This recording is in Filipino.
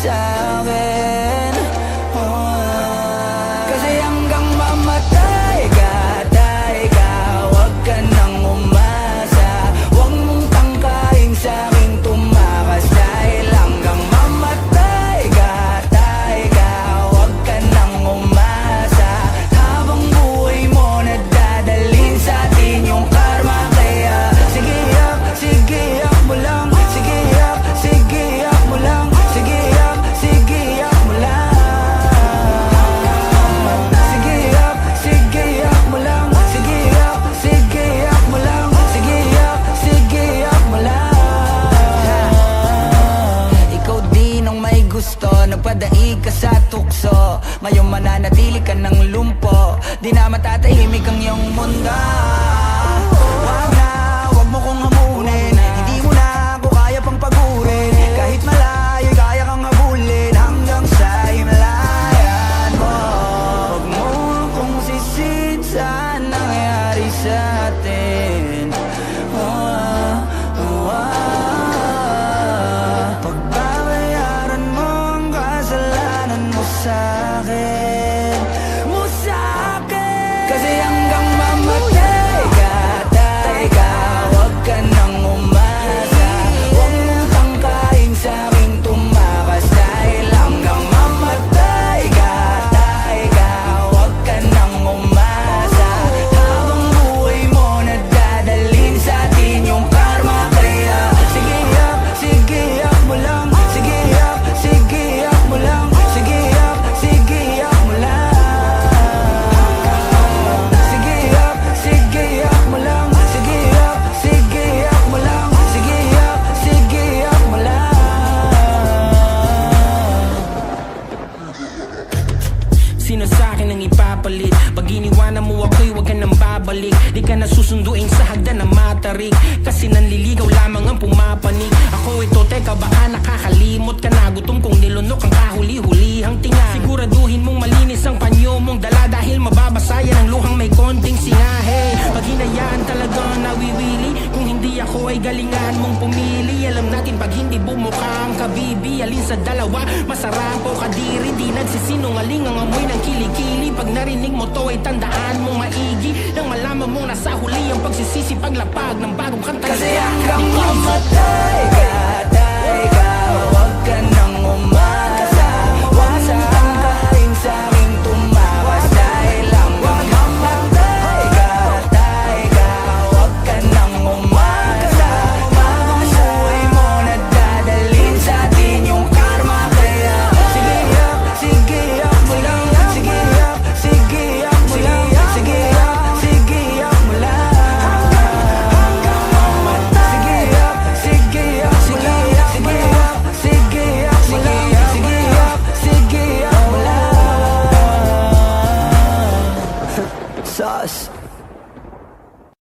sa'kin. Kasi hanggang mamatay ka, huwag ka nang umasa. Huwag mong tangkain sa'king tumakas. Dahil hanggang mamatay ka, huwag ka nang umasa. Habang buhay mo nadadalhin sa'tin yung karma. Kaya sige yak mo lang. Sige yak mo lang. Sige yak mo lang. Sige yak mo lang. Sige yak mo lang. Sige yak mo lang. Ikaw din ang may gusto, nagpadaig ka sa tukso. Ngayon mananatili ka ng lumpo, di na matatahimik ang iyong mundo. Wag mo kong hamunin, hindi mo na ako kaya pang pagurin. Kahit malayo, kaya kang habulin hanggang sa himalayan mo. Wag mo akong sisid sa nangyari sa atin. Pagbabayaran mo ang kasalanan mo sa'kin, Kasi hanggang mamatay ka, huwag ka nang umasa. Huwag mong tangkain sa'king tumakas. Dahil hanggang mamatay ka, huwag ka nang umasa. Habang buhay mo nadadalhin sa'tin yung karma. Kaya sige yak mo lang. Sige yak mo lang. Sige yak mo lang. Sige yak mo lang. Sige yak mo lang. Sige yak mo lang. Sino sa'kin ang ipapalit? Pag iniwanan mo ako'y huwag ka nang babalik. Di ka na susunduin sa hagdan na matarik, kasi nanliligaw lamang ang pumapanig. Ako ito, teka baka nakakalimot ka na. Gutom kong nilunok ang kahuli-hulihang tinga. Siguraduhin mong malinis ang panyo mong dala, dahil mababasa yan ang luhang may konting singahe. Pag hinayaan talaga nawiwili, kung hindi ako ay galingan mong pumili. Alam natin pag hindi bumuka ang kabibi, alin sa dalawa masarap o kadiri. Di nagsisinungaling ang amoy ng kilikili. Pag narinig mo to ay tandaan mong maigi, nang malaman mong nasa huli ang pagsisisi paglapag ng bagong kanta. Kasi hanggang mamatay ka, huwag ka nang umasa. Huwag mong tangkain sa'king tumakas. Dahil hanggang mamatay ka, huwag ka nang umasa. Habang buhay mo nadadalhin sa'tin yung karma. Kaya sige yak mo lang. Sige yak mo lang. Sige yak mo lang. Sauce.